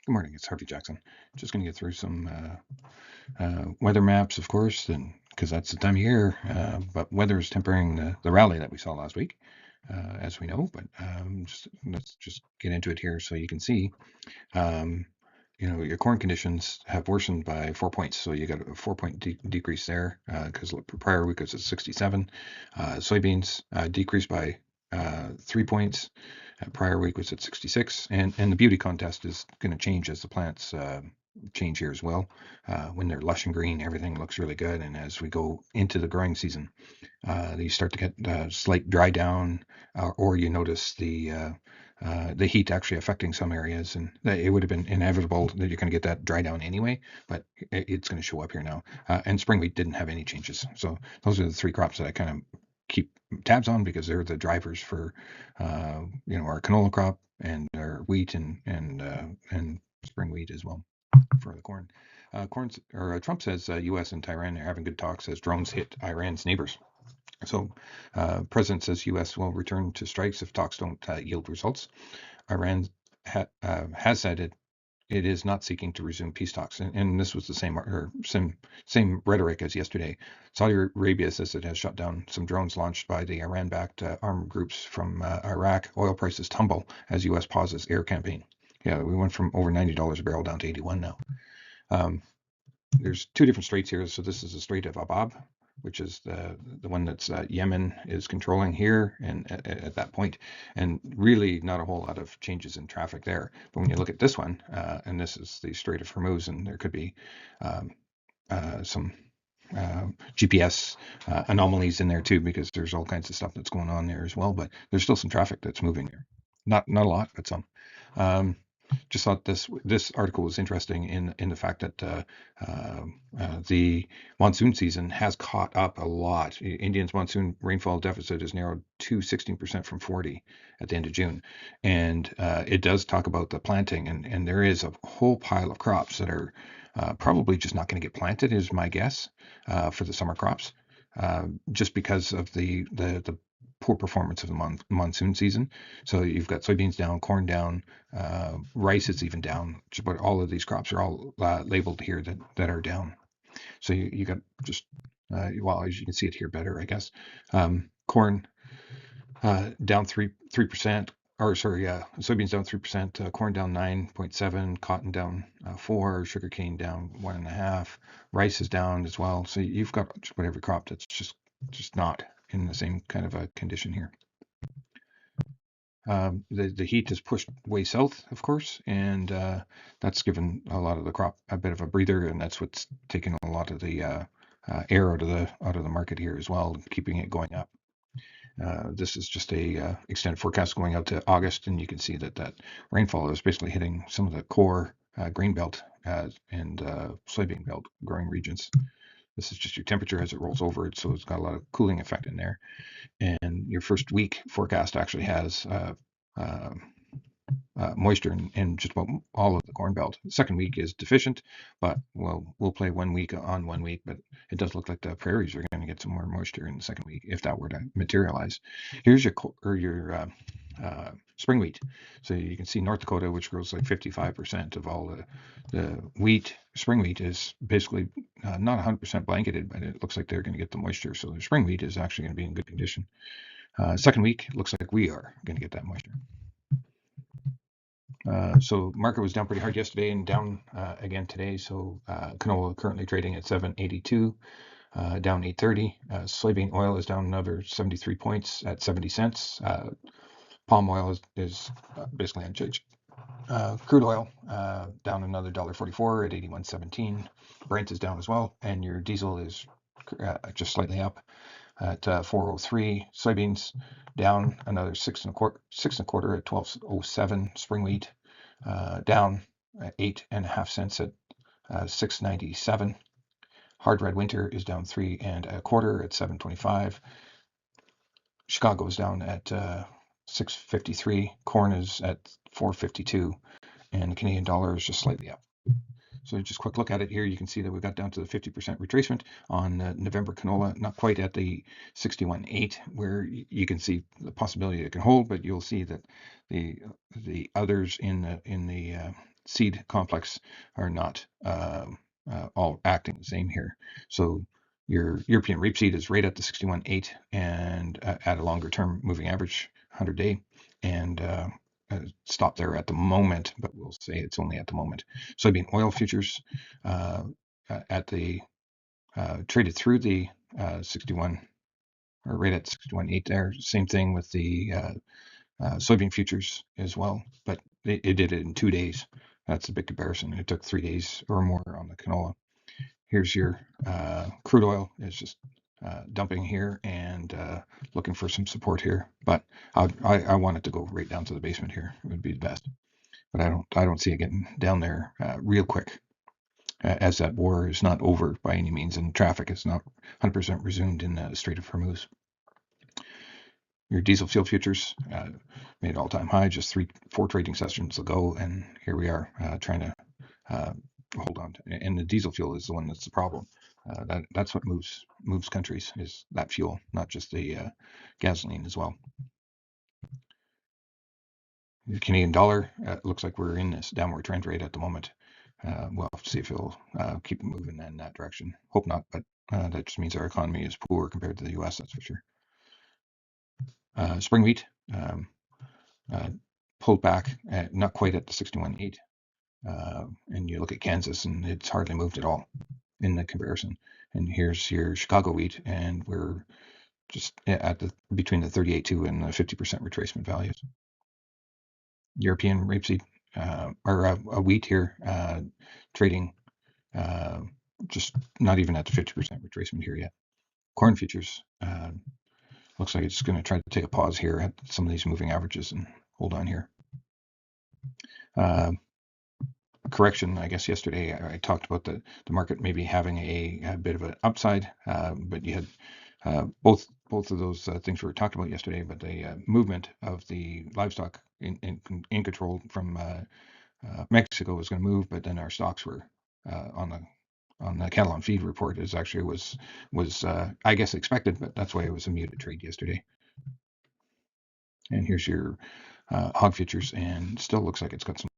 Good morning, it's Harvey Jackson. Just going to get through some weather maps, of course, and because that's the time of year. But weather is tempering the rally that we saw last week, as we know. But let's just get into it here so you can see. Um, your corn conditions have worsened by 4 points, so you got a 4 point decrease there because prior week was at 67. Soybeans decreased by 3 points. Prior week was at 66, and the beauty contest is going to change as the plants change here as well. When they're lush and green, everything looks really good, and as we go into the growing season, you start to get slight dry down, or you notice the heat actually affecting some areas, and it would have been inevitable that you're going to get that dry down anyway, but it's going to show up here now. And spring wheat didn't have any changes, so those are the three crops that I kind of keep tabs on because they're the drivers for our canola crop and our wheat and spring wheat as well for the corn. Trump says U.S. and Tehran are having good talks as drones hit Iran's neighbors. So, President says U.S. will return to strikes if talks don't yield results. Iran has said it is not seeking to resume peace talks, and this was the same rhetoric as yesterday. Saudi Arabia says it has shut down some drones launched by the Iran-backed armed groups from Iraq. Oil prices tumble as U.S. pauses air campaign. Yeah, we went from over $90 a barrel down to 81 now. There's two different straits here. So this is the Strait of Abab, which is the one that's Yemen is controlling here and at that point, and really not a whole lot of changes in traffic there. But when you look at this one, and this is the Strait of Hormuz, and there could be some GPS anomalies in there too, because there's all kinds of stuff that's going on there as well. But there's still some traffic that's moving there. Not a lot, but some. Just thought this article was interesting in the fact that the monsoon season has caught up a lot. India's monsoon rainfall deficit is narrowed to 16% from 40 at the end of June, and it does talk about the planting, and there is a whole pile of crops that are probably just not going to get planted, is my guess, for the summer crops, just because of the poor performance of the monsoon season. So you've got soybeans down, corn down, rice is even down. But all of these crops are all labeled here that are down. So you got just as you can see it here better, I guess. Corn down 3%. Or sorry, soybeans down 3%, corn down 9.7, cotton down 4, sugarcane down 1.5, rice is down as well. So you've got just about every crop that's just not in the same kind of a condition here. The heat is pushed way south, of course, and that's given a lot of the crop a bit of a breather, and that's what's taken a lot of the air out of the market here as well, keeping it going up. This is just a extended forecast going out to August, and you can see that rainfall is basically hitting some of the core grain belt and soybean belt growing regions. This is just your temperature as it rolls over it, so it's got a lot of cooling effect in there. And your first week forecast actually has moisture in just about all of the corn belt. The second week is deficient, but we'll play 1 week on 1 week, but it does look like the prairies are going to get some more moisture in the second week if that were to materialize. Here's your spring wheat. So you can see North Dakota, which grows like 55% of all the wheat. Spring wheat is basically not 100% blanketed, but it looks like they're going to get the moisture. So the spring wheat is actually going to be in good condition. Second week, looks like we are going to get that moisture. So market was down pretty hard yesterday and down again today. So canola currently trading at 782, down 830. Soybean oil is down another 73 points at 70 cents. Palm oil is basically unchanged. Crude oil down another $1.44 at 81.17. Brent is down as well, and your diesel is just slightly up at 403. Soybeans down another 6.25 at 12.07. Spring wheat down 8.5 cents at 6.97. Hard red winter is down 3.25 at 7.25. Chicago is down at 6.53. Corn is at 4.52, and the Canadian dollar is just slightly up. So just a quick look at it here. You can see that we got down to the 50% retracement on November canola, not quite at the 61.8, where you can see the possibility it can hold, but you'll see that the others in the seed complex are not all acting the same here. So your European rapeseed is right at the 61.8 and at a longer term moving average 100-day, and stop there at the moment, but we'll say it's only at the moment. Soybean oil futures at the traded through the 61, or right at 61.8 there. Same thing with the soybean futures as well, but it did it in 2 days. That's a big comparison. It took 3 days or more on the canola. Here's your crude oil. It's just dumping here and looking for some support here, but I want it to go right down to the basement here. It would be the best, but I don't see it getting down there real quick, as that war is not over by any means, and traffic is not 100% resumed in the Strait of Hormuz. Your diesel fuel futures made all-time high just 4 trading sessions ago, and here we are trying to hold on to, and the diesel fuel is the one that's the problem. That's what moves countries, is that fuel, not just the gasoline as well. The Canadian dollar looks like we're in this downward trend rate at the moment. We'll have to see if it'll keep moving in that direction. Hope not, but that just means our economy is poor compared to the U.S., that's for sure. Spring wheat pulled back, not quite at the 61.8. And you look at Kansas, and it's hardly moved at all in the comparison. And here's your Chicago wheat, and we're just at between the 38.2 and the 50% retracement values. European rapeseed or a wheat here trading just not even at the 50% retracement here yet. Corn futures looks like it's going to try to take a pause here at some of these moving averages and hold on here. Correction, I guess yesterday I talked about the market maybe having a bit of an upside, but you had both of those things we were talking about yesterday, but the movement of the livestock in control from Mexico was going to move, but then our stocks were on the cattle on feed report is actually was I guess expected, but that's why it was a muted trade yesterday. And here's your hog futures, and still looks like it's got some